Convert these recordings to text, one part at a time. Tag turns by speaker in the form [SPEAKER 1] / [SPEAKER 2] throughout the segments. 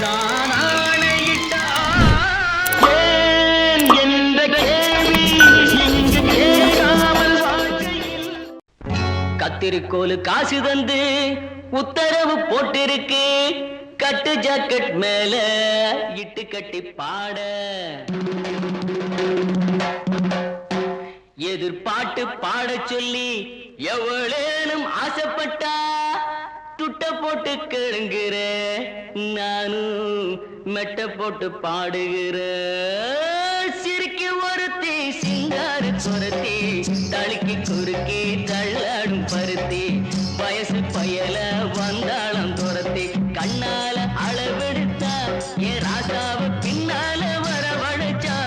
[SPEAKER 1] நான் ஆணையிட்டேன் என்ற கேள்வி இங்கு கேட்காமல் வாழ்க்கையில் கத்திரிக்கோலு காசு தந்து உத்தரவு போட்டிருக்கு கட்டு ஜாக்கெட் மேல இட்டு கட்டி பாட எதிர்பாட்டு பாட சொல்லி எவ்வளேனும் ஆசைப்பட்டா துட்ட போட்டு கேளுங்கிற நானும் மெட்ட போட்டு பாடுகிற சிரிக்கு ஒருத்தி சிங்காரு சொரத்தி தளிக்கு குறுக்கி தள்ளாடும் பருத்தி வயசு பயல வந்தாளம் துரத்தி கண்ணால அளவெடுத்தா ஏ ராசாவ பின்னால வரவழைச்சா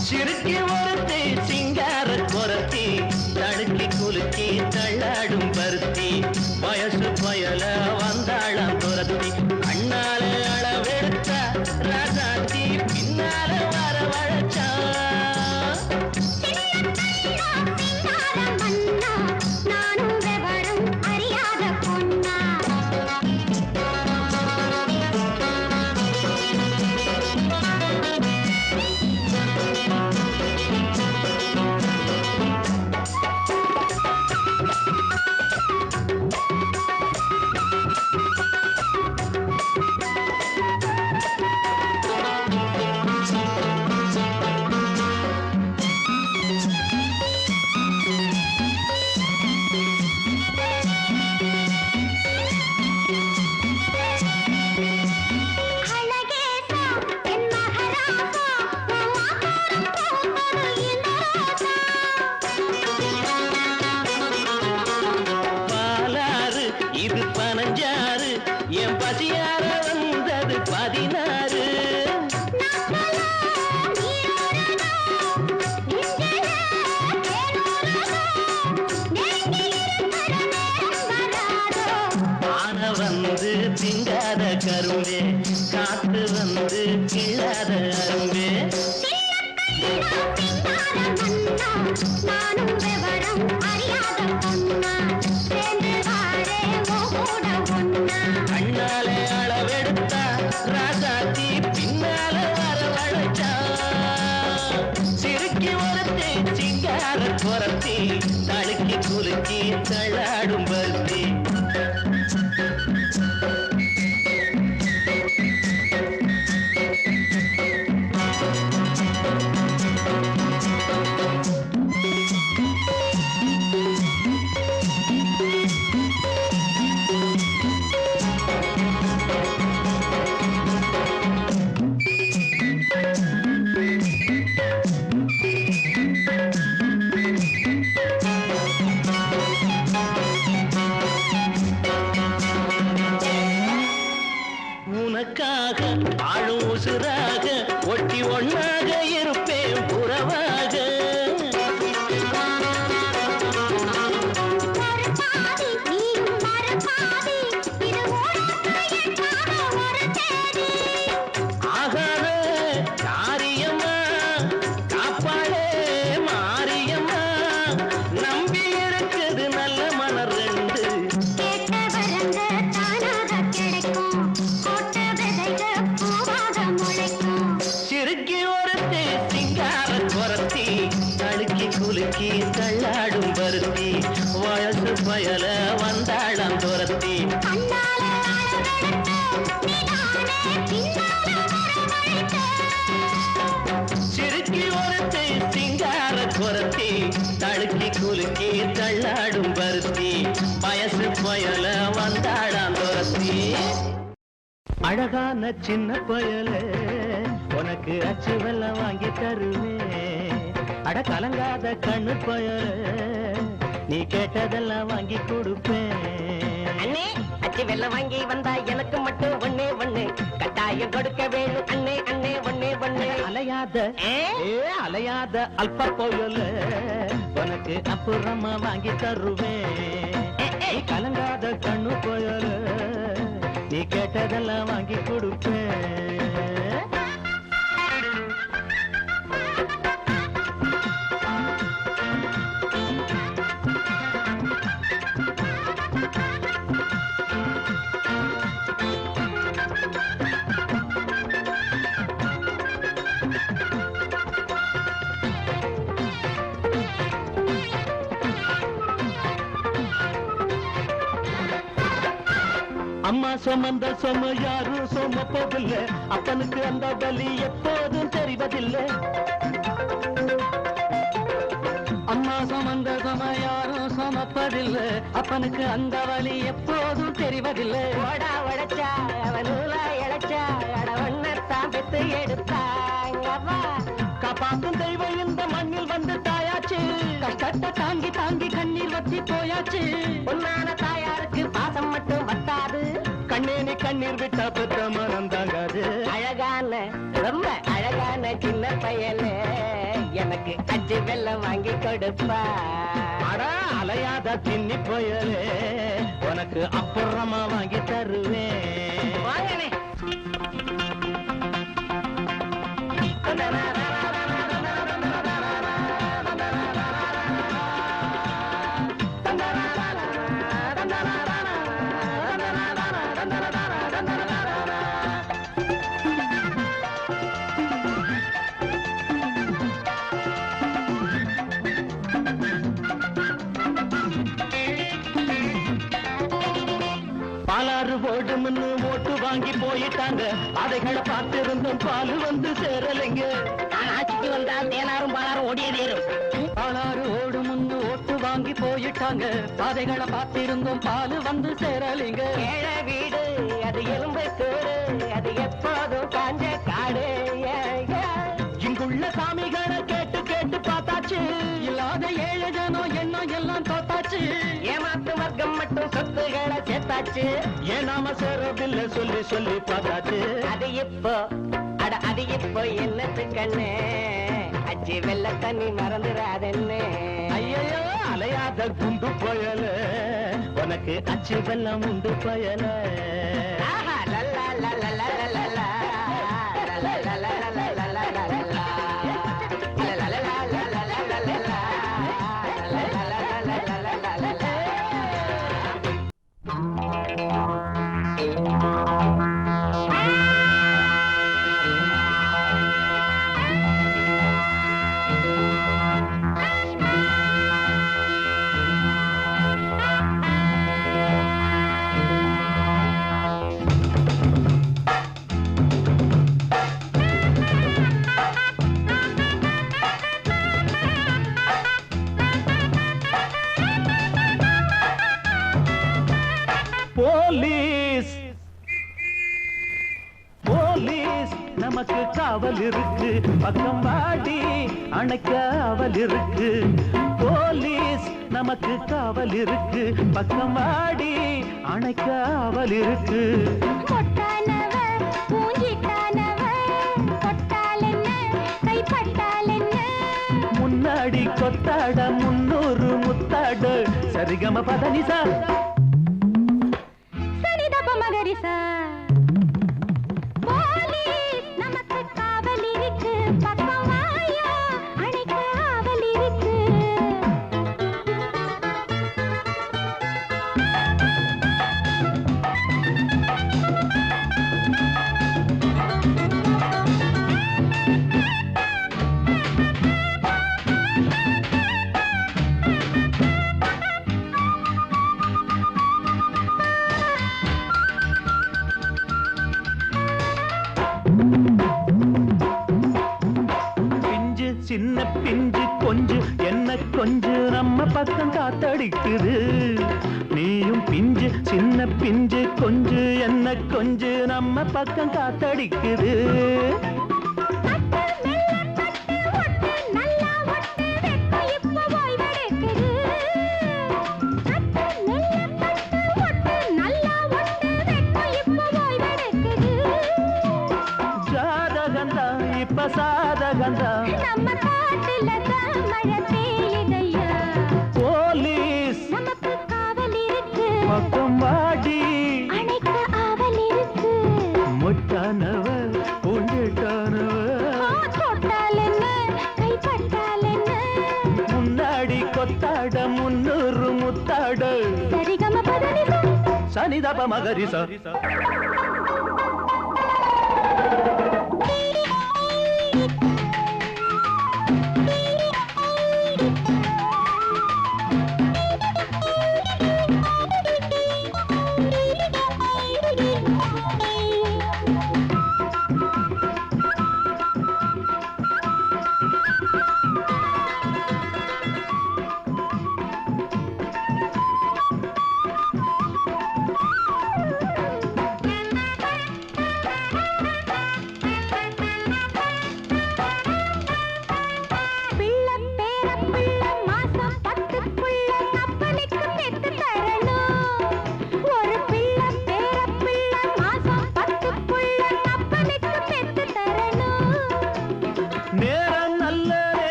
[SPEAKER 1] சிறுக்கி ஒருத்தி சிங்கார குரத்தி தடுக்கி குலுக்கி தள்ளாடும் பருத்தி வயசு பயல வந்தாளம் துரத்தி அண்ணால அளவெடுத்த ராசாத்தி பின்னால வரவழைச்சா இது 15 என் பசியார வந்தது 16 ஆன வந்து திங்காத கரும்பே காத்து வந்து கிள்ளாத அரும்பே கண்ணாலே அளவெடுத்தா ராசாத்தி பின்னால வரவழைச்சா சிறுக்கி ஒருத்தி சிங்கார குரத்தி தடுக்கி குலுக்கி தள்ளாடும் பருத்தி உனக்காக ஆளும் உசுராக ஒட்டி ஒன்னாக இருப்பேன் புறவாக ஆகாத காரியம்மா காப்பாளே மாரியம்மா நம்பி இருக்குது நல்ல மலர் ரெண்டு சிறுக்கி ஒருத்தி சிங்கார குரத்தி தடுக்கி குலுக்கி தள்ளாடும் பருத்தி வயசு பயல வந்தாளம் துரத்தி சிறுக்கி ஒருத்தி சிங்கார குரத்தி தடுக்கி குலுக்கி தள்ளாடும் பருத்தி வயசு பயல வந்தாளம் துரத்தி அழகான சின்ன பயலே உனக்கு அச்சு வெல்லம் வாங்கி தருவேன் அட கலங்காத கண்ணு பயலே நீ கேட்டதெல்லாம் வாங்கி கொடுப்பேன்
[SPEAKER 2] அண்ணே அச்சு வெல்லம் வாங்கி வந்தா எனக்கு மட்டும் ஒண்ணே ஒண்ணு கட்டாயம் கொடுக்க வேணும் அண்ணே அண்ணே ஒண்ணே ஒண்ணு
[SPEAKER 1] அலையாத அலையாத அல்ப பயலே உனக்கு அப்புறமா வாங்கி தருவேன். நீ கலங்காத கண்ணு போயல, நீ கேட்டதெல்லாம் வாங்கி கொடுப்பேன். அம்மா சுமந்த சும யாரும் சுமப்பதில்லை, அப்பனுக்கு அந்த வலி எப்போதும் தெரிவதில்லை. அம்மா சுமந்த சும யாரும் சுமப்பதில்லை, அப்பனுக்கு அந்த வலி எப்போதும் தெரிவதில்லை.
[SPEAKER 2] ஓடா உழைச்சா அவன் நூலா இழைச்சா அடவண்ணத்தான் பெத்து எடுத்தாங்கவா.
[SPEAKER 1] காப்பாத்தும் தெய்வம் இந்த மண்ணில் வந்து தாயாச்சு, கஷ்டத்தை தாங்கி தாங்கி கண்ணீர் வத்தி போயாச்சு.
[SPEAKER 2] உன்னான தாயாருக்கு பாசம் மட்டும் வட்டாது,
[SPEAKER 1] கண்ணேனி கண்ணீர் விட்டா பெற்ற மனம் தாங்காது.
[SPEAKER 2] அழகான ரொம்ப அழகான சின்ன பையனே, எனக்கு அச்சு வெல்லம் வாங்கி கொடுப்பா.
[SPEAKER 1] அடா அலையாத தின்னி போயலே, உனக்கு அப்புறமா வாங்கி தருவேன்.
[SPEAKER 2] வாங்கனே
[SPEAKER 1] பாலாறு ஓடும்னு ஓட்டு வாங்கி போயிட்டாங்க, அதைகளை பார்த்திருந்தும் பால் வந்து சேரலைங்க.
[SPEAKER 2] ஆட்சிக்கு வந்தா தேனாரும் பாலாரும் ஓடியதேரும்.
[SPEAKER 1] பாலாறு ஓடும்னு ஓட்டு வாங்கி போயிட்டாங்க, பாதைகளை பார்த்திருந்தும் பால் வந்து சேரலைங்க.
[SPEAKER 2] ஏழை வீடு அது எலும்பை தோடு, அது எப்போதும் காஞ்ச காடு.
[SPEAKER 1] இங்குள்ள சாமிகளை கேட்டு கேட்டு பார்த்தாச்சு, இல்லாத ஏழை ஜனம் எண்ணம் எல்லாம் தோத்தாச்சு.
[SPEAKER 2] ஏமாத்து வர்க்கம் மட்டும் சொத்துகளை சேர்த்தாச்சு.
[SPEAKER 1] ஏன் நாம சேரவில்லை சொல்லி சொல்லி பார்த்தாச்சு.
[SPEAKER 2] அது இப்போ அது இப்போ என்னத்து கண்ணு, அச்சி வெள்ள தண்ணி மறந்துடாதென்னு.
[SPEAKER 1] ஐயோ அலையாத குண்டு பயல, உனக்கு அச்சு வெள்ளம் உண்டு பயல.
[SPEAKER 2] ஆஹா லல்லா லல்லா லல்லா லல்லா லல்லா லல்லா லல்லா லல்லா லல்லா.
[SPEAKER 1] போலீஸ் போலீஸ் நமக்கு காவல் இருக்கு, பக்கம் வாடி அணைக்க ஆவல் இருக்கு. போலீஸ் நமக்கு காவல் இருக்கு, பக்கம் வாடி அணைக்க ஆவல் இருக்கு. முன்னாடி கொத்தாட 300 முத்தாட, சரிகம பதனிசா
[SPEAKER 3] மகரிசா. போலீஸ் நமக்கு காவல் இருக்கு, பக்கம் வாயா அணைக்க ஆவல் இருக்கு.
[SPEAKER 1] சின்ன பிஞ்சு கொஞ்சு என்ன கொஞ்சு நம்ம பக்கம் காத்தடிக்குது. நீயும் பிஞ்சு சின்ன பிஞ்சு கொஞ்சு என்ன கொஞ்சு நம்ம பக்கம் காத்தடிக்குது. ஜாதகந்தா இப்ப சாதகந்தா,
[SPEAKER 3] நம்ம காட்டுல தான் மழை பெய்யுதையா.
[SPEAKER 1] கொத்தாட 300 முத்தாட
[SPEAKER 3] சரிகம பதனிச
[SPEAKER 1] சனிதப மகரிச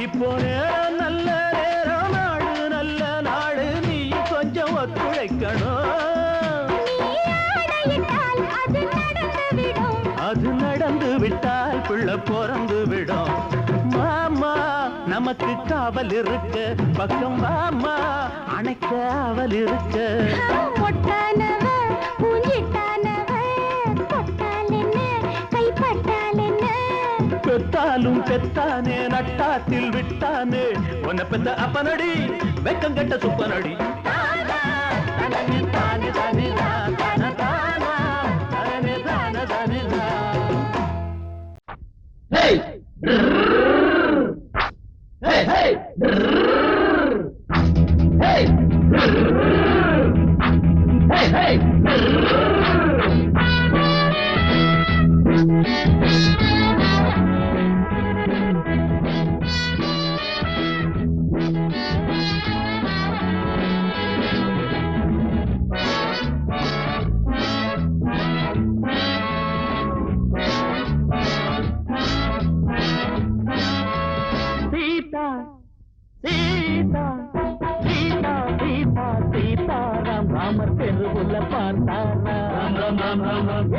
[SPEAKER 1] இப்போ நேரம் நல்ல நேரம் நாடு நல்ல நாடு நீ கொஞ்சம் ஒத்துழைக்கணும் அது நடந்து விட்டால் பிள்ளை பிறந்து விடும் மாமா நமக்கு காவல் இருக்க பக்கம் வாமா அணைக்க ஆவல் இருக்க பெத்தாலும் பெத்தானே நட்டாத்தில் விட்டானே உன்னை பெத்த அப்பனடி வெக்கம் கெட்ட சுப்பனடி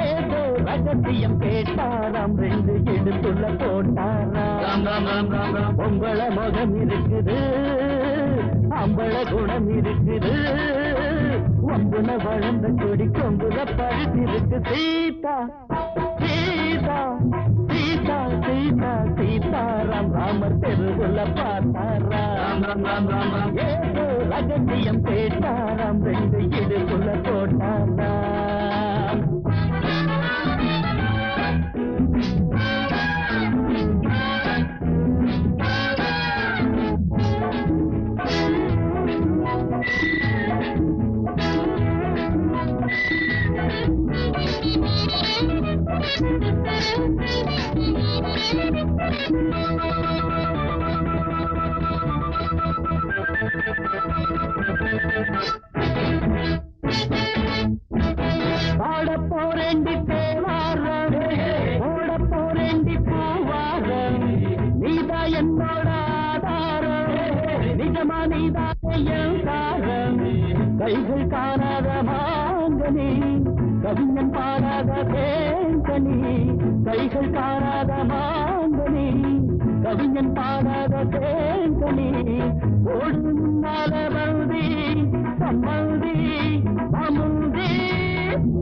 [SPEAKER 1] ஏதோ ரகசியம் கேட்டாராம் 2 இடுப்புள்ள போட்டாராம் உங்கள முகம் இருக்குது அம்பள குணம் இருக்குது ஒம்புல வளர்ந்த கொடி கொம்புல பழுத்திருக்கு சீதா சீதா சீதா சீதா சீதாராம் ராமர் தெருவுல பார்த்தாராம் ஏதோ ரகசியம் கேட்டாராம் 2 இடுப்புள்ள போட்டாராம் பாடப்போரேண்டி தேவாரம் ஓடப்போரேண்டி பூவாரம் நீதா என்னோட ஆதாரம் நிஜமா நீதா என் தாரம் கைகள் காணாத மாங்கனி கவிஞன் பாடாத தேங்கனி கைகள் காணாத மாங்கனி கவிஞன் பாடாத தேங்கனி ஓடும் நாளவந்தி சம்மந்தி அமுந்தி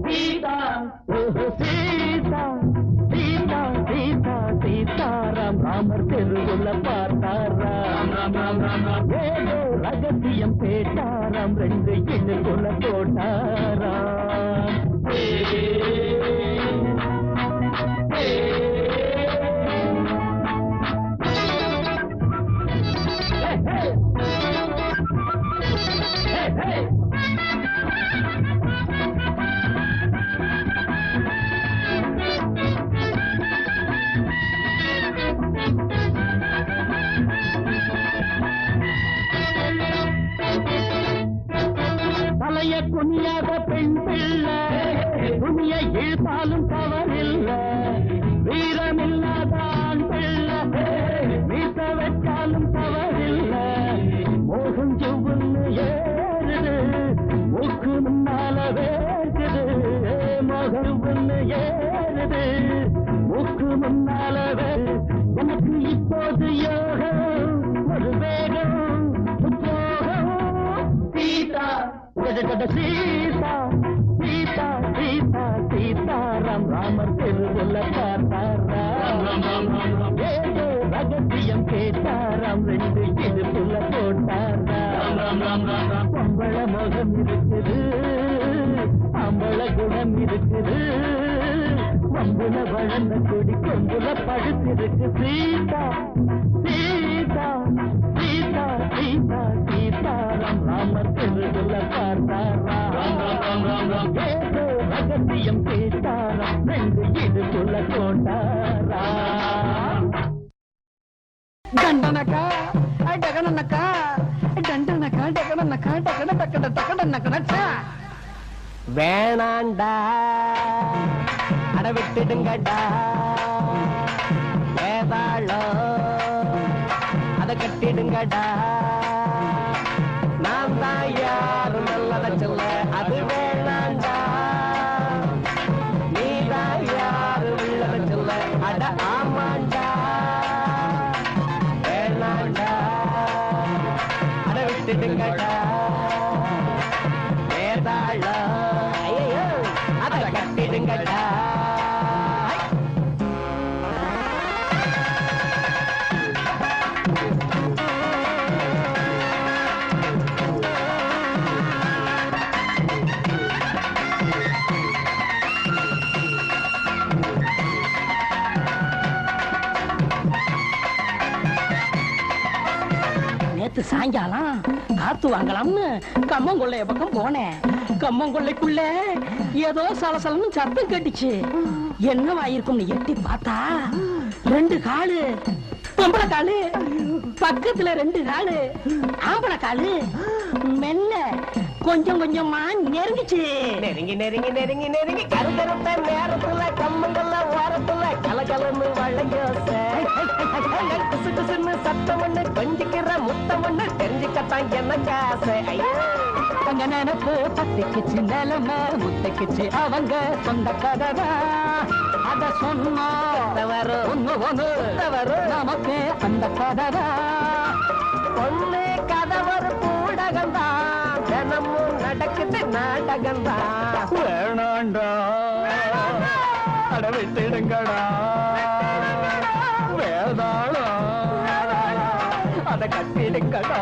[SPEAKER 1] சீதா சீதா சீதா சீதா சீதாராம் ராமர் தெருவுல பார்த்தாராம் ஏதோ ரகசியம் கேட்டாராம் 2 இடுப்புல போட்டாராம் தலைய குனியாத பெண் பிள்ளை துணியை இழுத்தாலும் முன்னாலவே எனக்கு இப்போது யோகம் ஒரு வேகம் உத்வேகம். சீதா சீதா சீதா சீதா சீதாராம் ராமர் திருவுள்ள பார்த்தாராம். ஏதோ ரகசியம் கேட்டாராம் ரெண்டு இடுப்புல போட்டாராம். பொம்பள முகம் இருக்குது அம்பள குணம் இருக்குது வம்புல வளர்ந்த கொடி கொம்புல படுத்திருக்கு. சீதா சீதா சீதா சீதா சீதாராம் ராமர் திருவுள்ள பார்த்தாராம். ஏதோ ரகசியம் கேட்டாராம் ரெண்டு இடுப்புல போட்டாராம்.
[SPEAKER 4] దండనక డగననక దండనక డగననక డగన డగన డగననక
[SPEAKER 2] வேணாண்டா அட விட்டுடுங்கடா வேதாளோ அத கட்டிடுங்கடா நான் தான் யாரு நல்லத சொல்ல அது வேணாண்டா நீ தான் யாரு உள்ளத சொல்ல அட ஆமாண்டா வேணாண்டா அட விட்டுடுங்கடா வேதாளோ ஐயோ அத கட்டிடுங்கடா.
[SPEAKER 4] நேத்து சாயங்காலம் காத்து வாங்கலாம்னு கம்மங்கொள்ளைய பக்கம் போனேன். கம்மங்கொள்ளைக்குள்ள ஏதோ சலசலன்னு சத்தம் கேட்டுச்சு. என்னவாயிருக்கும்னு எட்டி பார்த்தா ரெண்டு காலு பொம்பளை காலு, பக்கத்துல ரெண்டு காலு ஆம்பளை காலு மெல்ல கொஞ்சம் கொஞ்சமா நெருங்கிச்சு.
[SPEAKER 2] நெருங்கி நெருங்கி நெருங்கி நெருங்கி கருக்கருத்த நேரத்துல கம்மங்கல்ல ஓரத்துல கலகலன்னு வளையோச குசு குசுன்னு சத்தம் ஒண்ணு கொஞ்சிக்கிற முத்தம் ஒண்ணு தெரிஞ்சுக்கத்தான் எனக்கு ஆசை. ஐயோ
[SPEAKER 4] அங்க நினைப்பு பத்திக்குச்சு நிலைமை முத்தைக்குச்சு அவங்க சொந்த கதவை அத சொன்னா
[SPEAKER 2] வரும்
[SPEAKER 4] ஒண்ணு ஒண்ணு
[SPEAKER 2] வரும்
[SPEAKER 4] நமக்கு அந்த கதவை
[SPEAKER 2] பொண்ணு கதை ஒரு பூடகம்தான் தினமும் நடக்குது நாடகம்தான்.
[SPEAKER 1] வேணாண்டா அட விட்டுடுங்கடா வேதாளம் அத கட்டிடுங்கடா.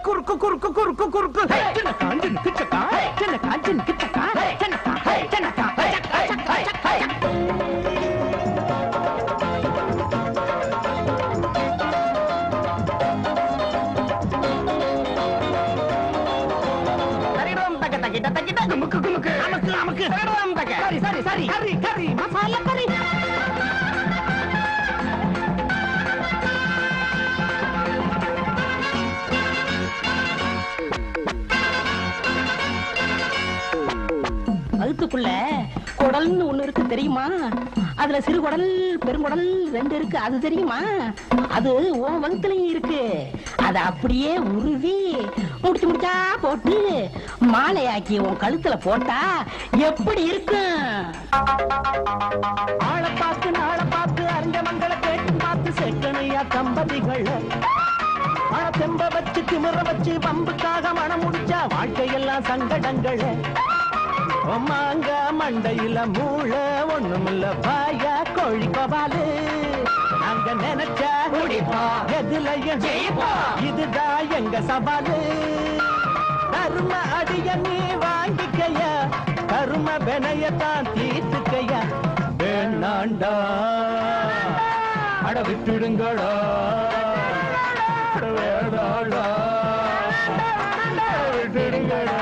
[SPEAKER 1] குறுக்கு குறுக்கு குறுக்கு குறுக்கு சின்ன காஞ்சின் கிச்சக்கா சின்ன காஞ்சின் கிச்சக்கா சின்னக்கா சின்னக்கா
[SPEAKER 4] நமக்கு நமக்கு நமக்கு நமக்கு சரி சரி சரி கறி கறி மசாலா கறி வகுத்துக்குள்ள குடல்னு ஒண்ணு இருக்கு தெரியுமா? அதுல சிறு குடல் பெருங்குடல் ரெண்டு இருக்கு அது தெரியுமா? அது உன் வகுத்துலயும் இருக்கு. அத அப்படியே உருவி முடிச்சு முடிச்சா போட்டு மாலையாக்கி உன் கழுத்துல போட்டா எப்படி இருக்கும்?
[SPEAKER 1] ஆளை பார்த்து நாளை பார்த்து அறிஞ்ச மங்களை கேட்டு பார்த்து செட்டனையா தம்பதிகள் மனத்தெம்ப வச்சு திமிர வச்சு வம்புக்காக மனம் முடிச்சா வாழ்க்கையெல்லாம் சங்கடங்கள். மாங்க மண்டையில மூள ஒண்ணுமில்ல பாயா கோழி கோபாலு நாங்க நினைச்சா முடிப்பா எதுலயும் ஜெயிப்பா இதுதான் எங்க சவாலு. கரும அடிய நீ வாங்கிக்கைய கரும வினையத்தான் தீர்த்துக்கையா. வேணாண்டா அட விட்டுடுங்களா வேணாண்டா விட்டுடுங்களா.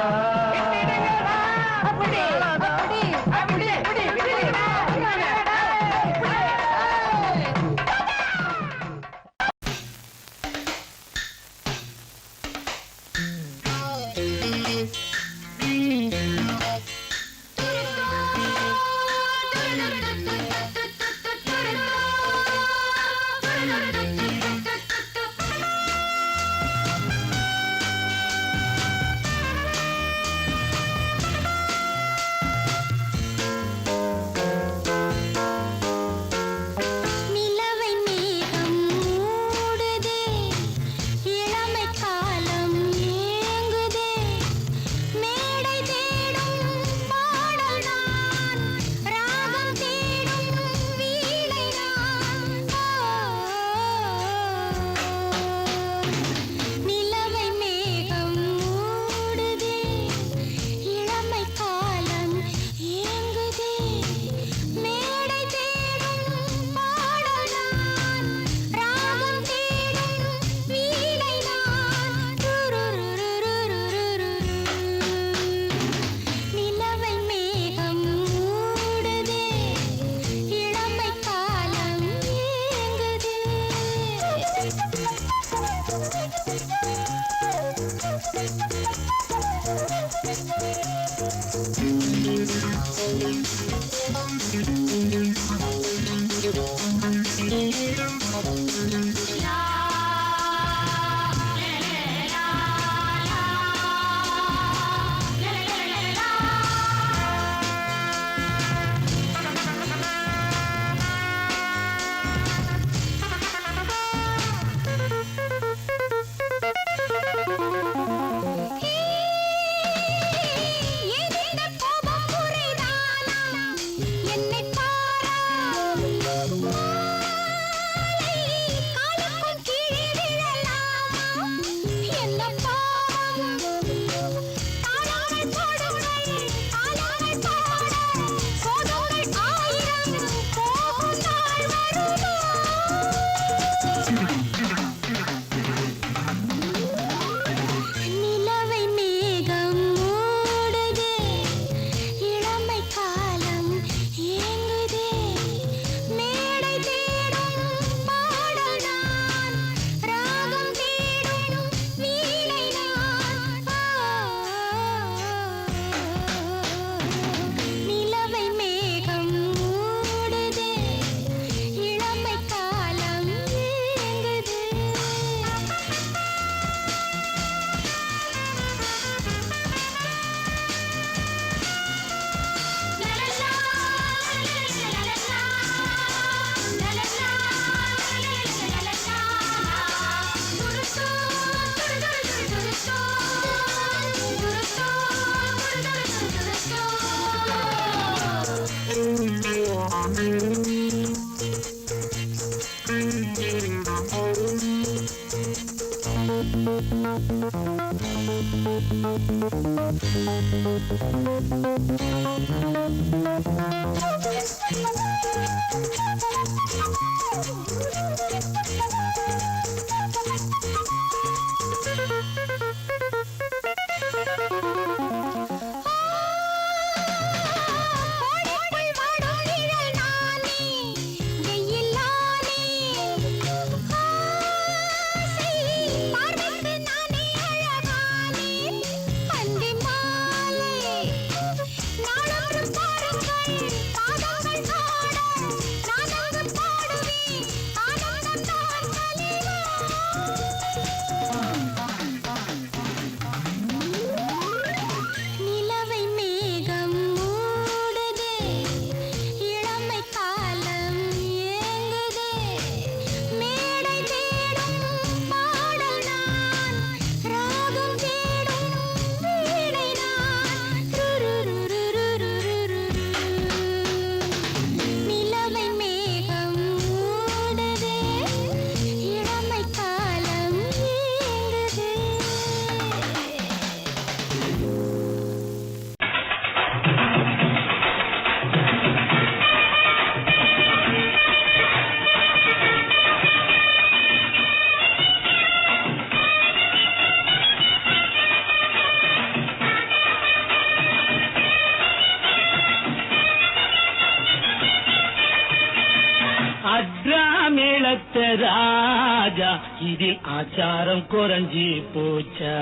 [SPEAKER 1] மேளத்த ராஜா இதில் ஆச்சாரம் குறைஞ்சி போச்சா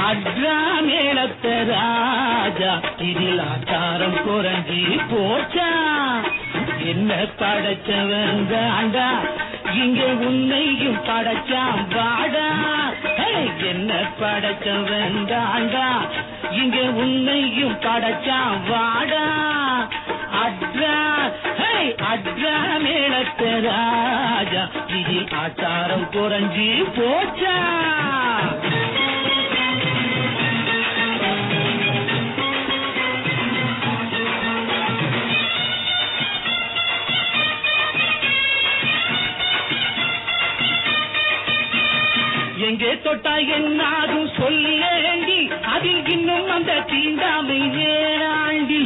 [SPEAKER 1] அட்ரா மேளத்த ராஜா இதில் ஆச்சாரம் குறைஞ்சி போச்சா என்ன படைச்சவன் தாண்டா இங்க உன்னையும் படைச்சான் வாடா என்ன படைச்சவன் தாண்டா இங்க உன்னையும் படைச்சான் வாடா அட்ரா அட்ரா மேளத்த ராஜா இதில் ஆச்சாரம் குறைஞ்சி போச்சா எங்கே தொட்டா என்னாகும் சொல்லேண்டி அதில் இன்னும் அந்த தீண்டாமை வேறாண்டி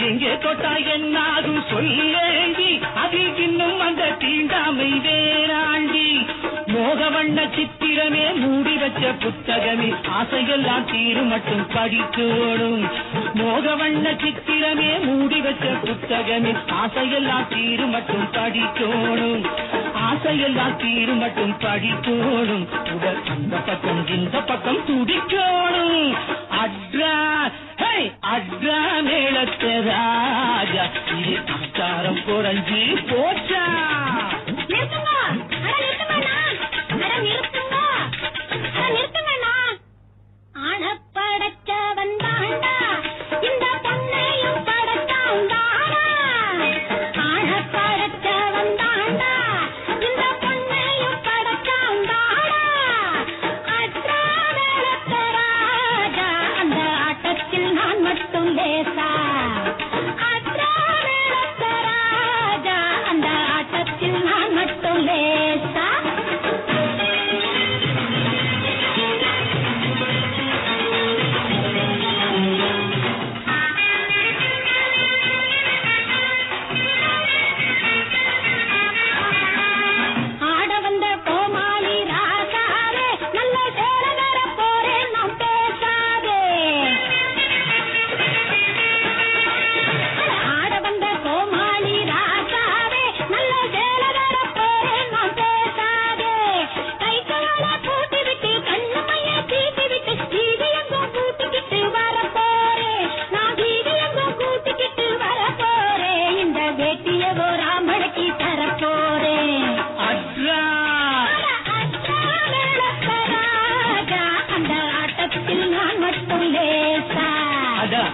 [SPEAKER 1] எங்கே தொட்டா என்னாகும் சொல்லேண்டி அதில் இன்னும் அந்த தீண்டாமை வேறாண்டி மோகவண்ண சித்திரமே மூடி வச்ச புத்தகமே ஆசையெல்லாம் தீரும் மட்டும் படிக்கோடும் மோகவண்ண சித்திரமே மூடி வச்ச புத்தகமே ஆசையெல்லாம் தீரும் மட்டும் படிக்கோடும் ஆசையெல்லாம் தீரும் மட்டும் படிக்கோடும் உடல் அந்த பக்கம் இந்த பக்கம் துடிக்கோடும் அட்ரா அட்ரா மேளத்த ராஜா இது ஆச்சாரம் குறைஞ்சி போச்சா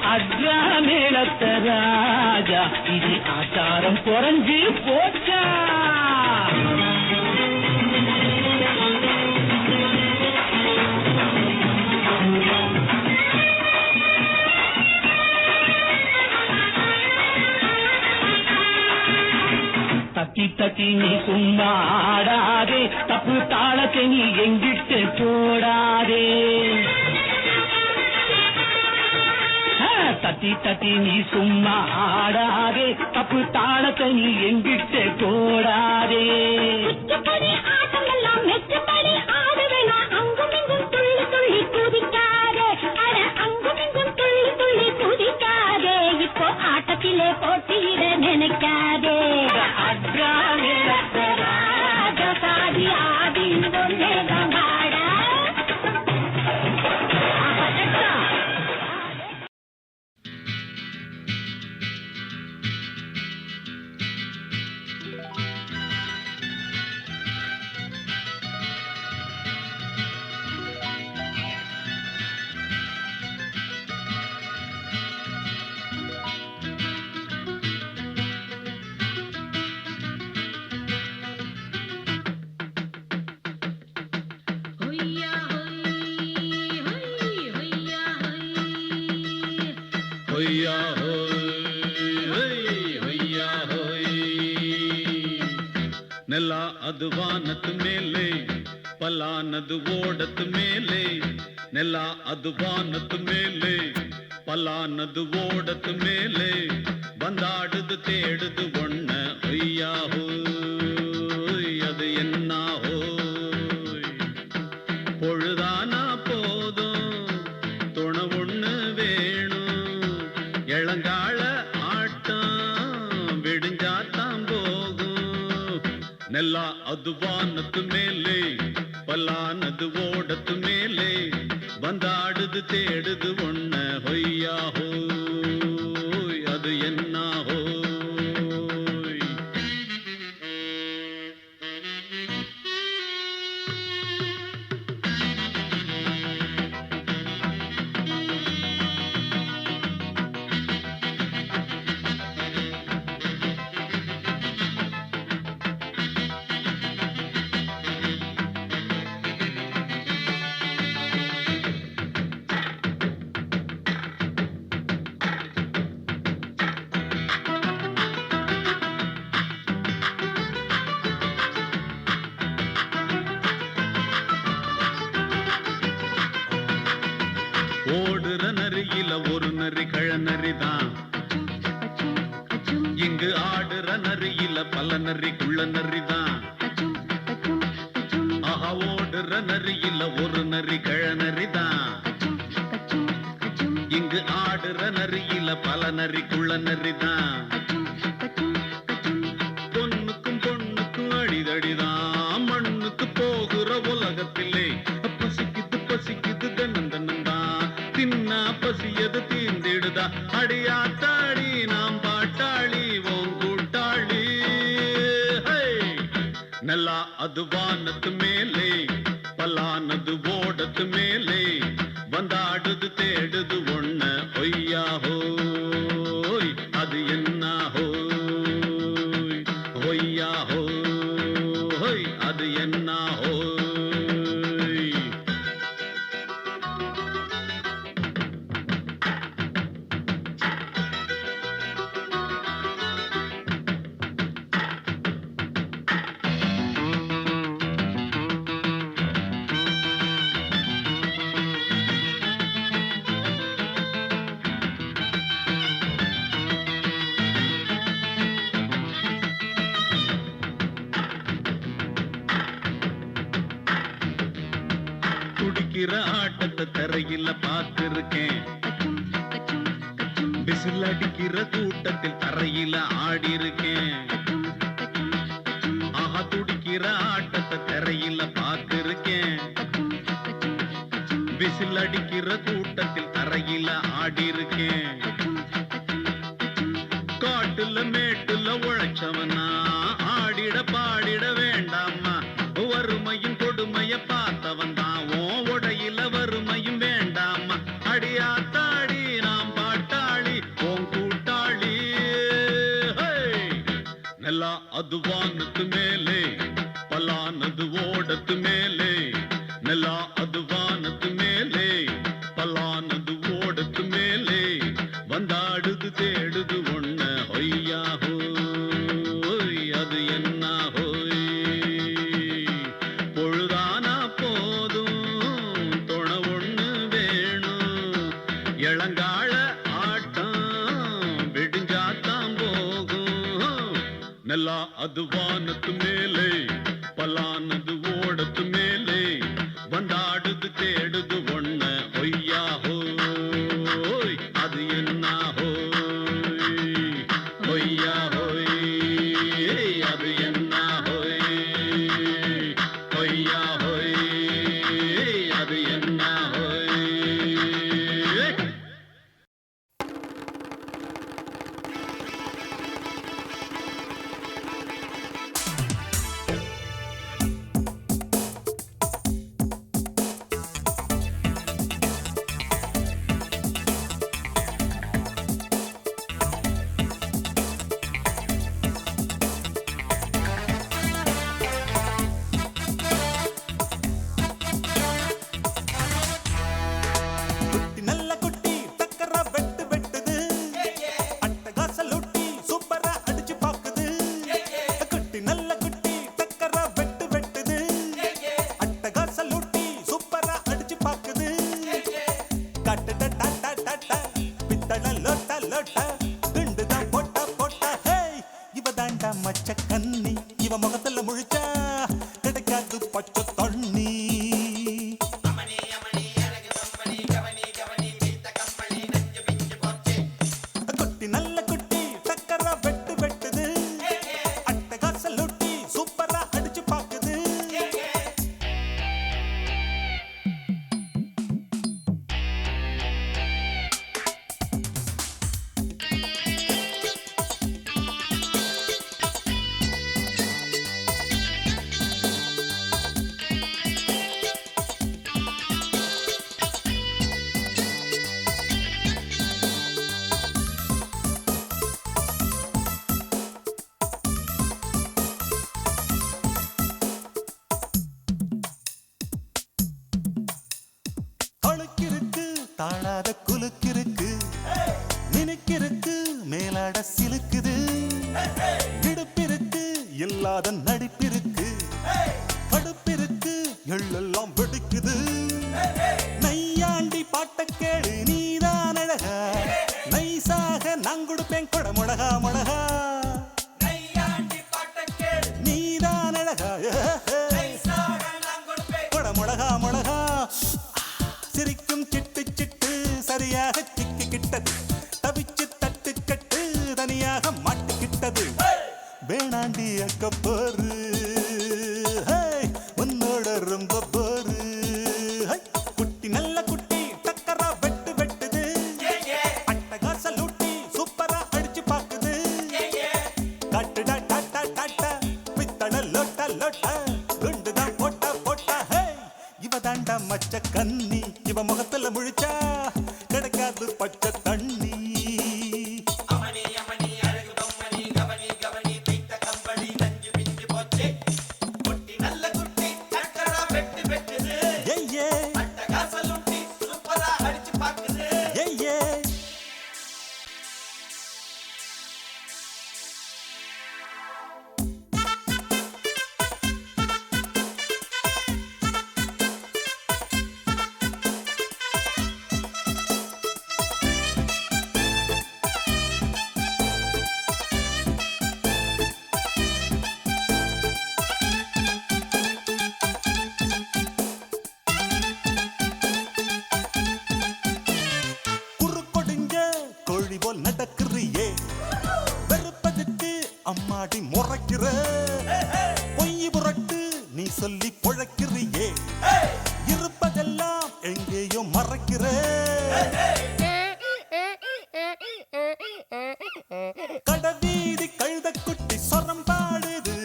[SPEAKER 1] அட்ரா மேளத்த ராஜா இது ஆச்சாரம் குறைஞ்சி போச்சா தத்தி தட்டி நீ சும்மா ஆடாதே, தப்பு தாளத்தை நீ எங்கிட்டு போடாதே. தட்டி தட்டி நீ சும்மா ஆடாதே, தப்பு தாளத்தை நீ எங்கிட்டு போடாதே.
[SPEAKER 3] ஆட்டமெல்லாம் மெச்சப்படி ஆடுவேனா, அங்கும் இங்கும் துள்ளி துள்ளி குதிக்காதே, அட அங்கும் இங்கும் துள்ளி துள்ளி குதிக்காதே, இப்போ ஆட்டத்திலே போட்டியிட நினைக்காதே. சாதி ஆடி கொண்டேதாடா.
[SPEAKER 5] ನೆಲ ಅದು ವಾನದ ಮೇಲೆ, ಪಲಾನದು ಓಡದ ಮೇಲೆ. ನೆಲ ಅದು ವಾನದ ಮೇಲೆ, ಪಲಾನದು ಓಡದ ಮೇಲೆ. ಬಂದಾಡುದು தேடுது ஒண்ண ஒய்யா ஹோய், அது என்ன ஹோய். பொழுதானா போதும் துணை ஒண்ணு வேணும், இளங்கால ஆட்டம் விடிஞ்சாத்தான் போகும். ನೆಲ ಅದು ವಾನದ ಮೇಲೆ, ಪಲಾನದು ಓಡದ ಮೇಲೆ. ಬಂದಾಡುದು தேடுது ஒண்ண ஒய்யா ஹோய், அது என்ன ஹோய். ஓடுற நரியில ஒரு நரி கழநரிதான், இங்கு ஆடுற நரியில பல நரி குள்ள நரிதான். ஆஹா, ஓடுற நரியில ஒரு நரி கழநரிதான், இங்கு ஆடுற நரியில பல நரி குள்ள நரிதான். பொண்ணுக்கும் பொண்ணுக்கும் அடிதடிதான், மண்ணுக்கு போகிற உலகத்திலே. பசிக்குது பசிக்குது தன்னன் தன்னந்தான், தின்னா பசியது தீர்ந்திடுதா. அடியாத்தாடி நாம் பாட்டாளி ஓங் கூட்டாளி. ನೆಲ ಅದು ವಾನದ ಮೇಲೆ, ಪಲಾನದು ಓಡದ ಮೇಲೆ. ಬಂದಾಡುದು தேடுது ஒண்ண ஒய்யா ஹோய், அது என்ன ஹோய். ஒய்யா ஹோய், அது என்ன ஹோய். துடிக்கிற ஆட்டத்தை தரையில பார்த்திருக்கேன், விசில் அடிக்கிற கூட்டத்தில் தரையில ஆடி இருக்கேன். ஆஹா, துடிக்கிற ஆட்டத்தை தரையில பார்த்திருக்கேன், விசில் அடிக்கிற கூட்டத்தில் தரையில ஆடி இருக்கேன். காட்டுல மேட்டுல உழைச்சவனா ஆடிட பாடிட வேண்டாமா, வறுமையின் கொடுமைய பார்த்தவன் தான் உடையில வறுமையும் வேண்டாமா. அடியாத்தாடி நாம் பாட்டாளி ஓங் கூட்டாளி. ನೆಲ ಅದು ವಾನದ ಮೇಲೆ, ಪಲಾನದು ಓಡದ ಮೇಲೆ. ನೆಲ ಅದು ವಾನದ ಮೇಲೆ, ಪಲಾನದು ಓಡದ ಮೇಲೆ. ಬಂದಾಡುದು தேடுது ஒண்ண ஒய்யா ஹோய், அது என்ன இளங்கால ஆட்டம் விடிஞ்சாத்தான் போகும். நல்லா அது வானத்து மேலே பலானது ஓடத்து மேலே வந்தாடுது தேடுது ஒண்ண ஒய்யா ஹோய் அது என்ன ஹோய் ஒய்யா ஹோய் அது என்ன ஹோய் ஒய்யா ஹோய் அது என்ன ஹோய்.
[SPEAKER 6] மச்ச கண்ணி இவ முகத்துல முழிச்சா கிடைக்காது பச்சை தண்ணி. குட்டி நல்ல குட்டி டக்கரா வெட்டு வெட்டுது அட்டகாச லொட்டி சூப்பரா அடிச்சு பாக்குது. தாழாத குலுக்கிருக்கு நினைக்கிருக்கு மேலாட சிலுக்குது இடுப்பிருக்கு இல்லாத நடிப்பிருக்கு கடுப்பிருக்கு எள்ளெல்லாம் வெடிக்குது. நையாண்டி பாட்ட கேளு நீதான் அழகா நைசாக நான் கொடுப்பேன் கொட முழகா முழகா. நீதான் அழகா கொட முழகா முழகா. சிரிக்கும் சிட்டு சிட்டு சரியாக சிக்கிக்கிட்டது தவிச்சு தட்டு கட்டு தனியாக மாட்டிக்கிட்டது. வேணாண்டி அக்க போரு உன்னோட ரொம்ப போரு. குட்டி நல்ல குட்டி டக்கரா வெட்டு வெட்டுது அட்டகாச லூட்டி சூப்பரா அடிச்சு பாக்குது. கட்டுடா டாட்டா டாட்டா பித்தட லோட்டா லோட்டா குண்டுதான் போட்டா போட்டா. இவ தாண்டா மச்ச கண்ணி இவ முகத்துல முழிச்சா கிடைக்காது பச்சை தண்ணி. நடக்கிறியே வெறுப்பதுக்கு அம்மாடி முறைக்கிற பொய் புரட்டு நீ சொல்லி பொழைக்கிறியே இருப்பதெல்லாம் எங்கேயோ மறைக்கிற. கடவீதி கழுத குட்டி சொரம் பாடுது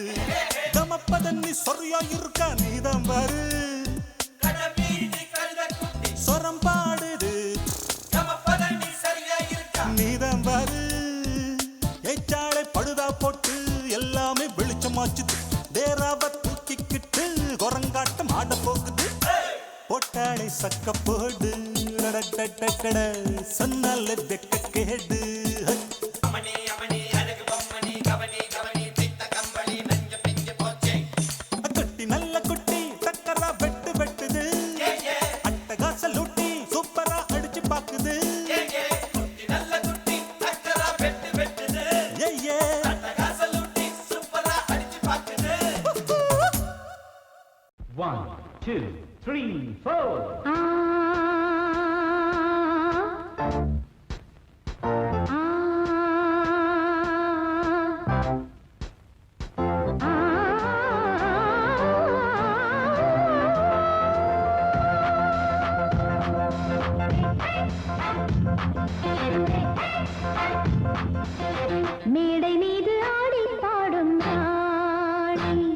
[SPEAKER 6] கமப்பதன்னி சொரியா இருக்கா நீதான் பாரு. சொரம் பாடுது நீதான் பாரு. ஏச்சாளை பழுதா போட்டு எல்லாமே வெளிச்சமாச்சுது தேராவ தூக்கிக்கிட்டு குரங்காட்டம் ஆட போகுது. போட்டாளை சக்க போடு சொன்னால வெக்க கேடு. குட்டி நல்ல குட்டி டக்கரா வெட்டு வெட்டுது அட்டகாச லூட்டி சூப்பரா அடிச்சு பாக்குது.
[SPEAKER 1] 2, 3, 4.
[SPEAKER 3] மேடை மீது ஆடி பாடும் ராணி,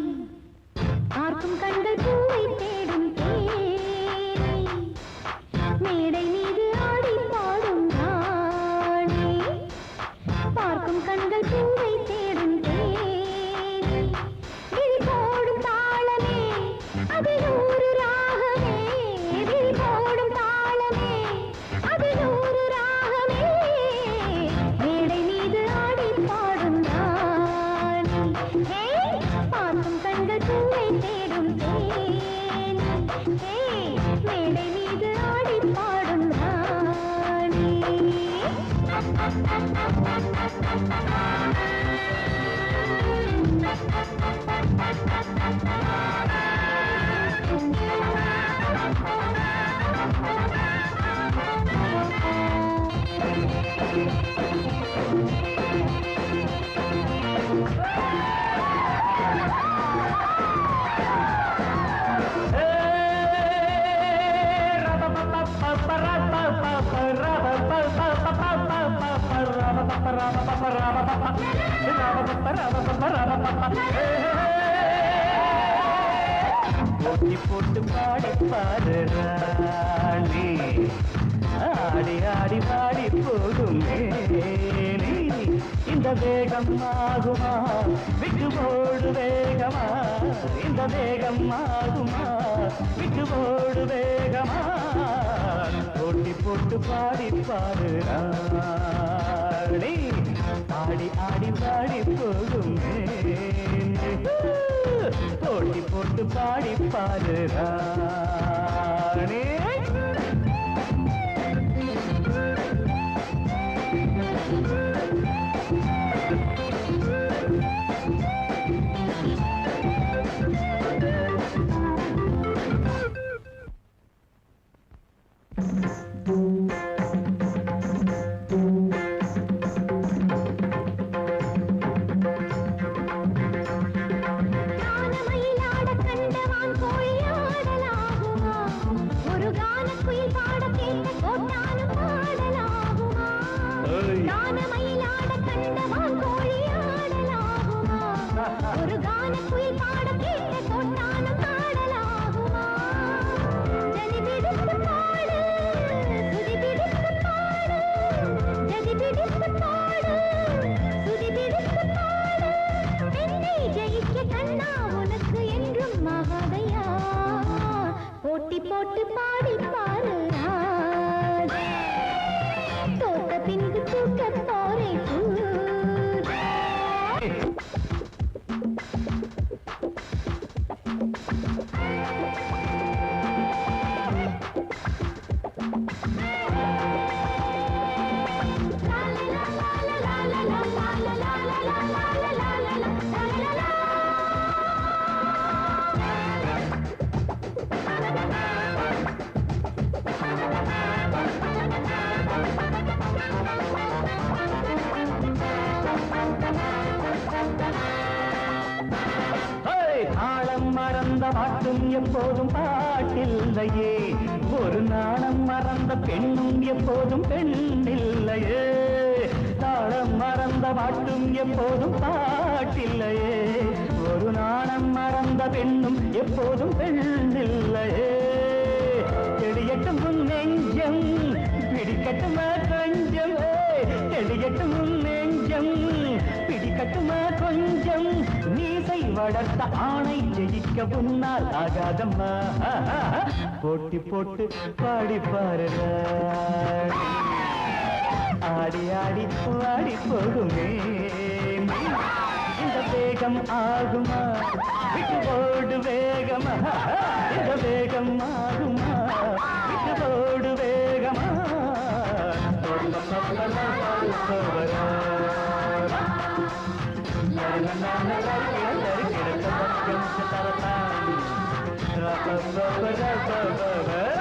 [SPEAKER 3] பார்க்கும் கண்கள் பூவை தேடும் தேனி. மேடை மீது ஆடி பாடும் ராணி, பார்க்கும் கண்கள் பூவை தேடும் தேனி. விழி போடும் தாளமே அது நூறு ராகமே, விழி போடும் தாளமே அது நூறு ராகமே. மேடை மீது ஆடி பாடும் ராணி, பார்க்கும் கண்கள் பூவை தேடும் தேனி. மேடை மீது ஆடி பாடும் ராணி.
[SPEAKER 1] போட்டி போட்டு பாடி பாரு ராணி, ஆடி ஆடி பாடி போகும் மேனி. இந்த வேகம் ஆகுமா விட்டு போடு வேகமா, இந்த வேகம் ஆகுமா விட்டு போடு வேகமா. போட்டி போட்டு பாடி பாரு ராணி, ஆடி ஆடி பாடி போகும் மேனி. போட்டி போட்டு பாடி பாரு ராணி.
[SPEAKER 3] கானமயிலாட கண்டவான் கோழி ஆடலாகுமா, ஒரு கானக்குயில் பாட கேட்ட கோட்டானும் பாடலாகுமா. கானமயிலாட கண்டவான் கோழி ஆடலாகுமா, ஒரு கானக்குயில் பாட கேட்ட கோட்டானும் பாடலாகுமா. ஜதி பிடித்து பாடு, சுதி பிடித்து பாடு, ஜதி பிடித்து பாடு, சுதி பிடித்து பாடு. என்னை ஜெயிக்க கண்ணா உனக்கு என்றும் மகாதையா, போட்டி போட்டு பாடி பாரு ராஜா. தோத்த பின்பு தூக்க போரை
[SPEAKER 1] தாளம் மறந்த பாட்டும் எப்போதும் பாட்டில்லையே, ஒரு நாணம் மறந்த பெண்ணும் எப்போதும் பெண்ணில்லையே. தாளம் மறந்த பாட்டும் எப்போதும் பாட்டில்லையே, ஒரு நாணம் மறந்த பெண்ணும் எப்போதும் பெண்ணில்லையே. தெளியட்டும் உன் நெஞ்சம் பிடிக்கட்டுமா கொஞ்சம், தெளியட்டும் உன் நெஞ்சம் பிடிக்கட்டுமா கொஞ்சம். நீசை வளர்த்த ஆணை ஜெயிக்க உன்னால் ஆகாதம்மா. போட்டி போட்டு பாடி பாரு ராணி, ஆடி ஆடி பாடி போகுமே. இந்த வேகம் ஆகுமா விட்டு போடு வேகமா, இந்த வேகம் ஆகுமா விட்டு போடு வேகமா. பா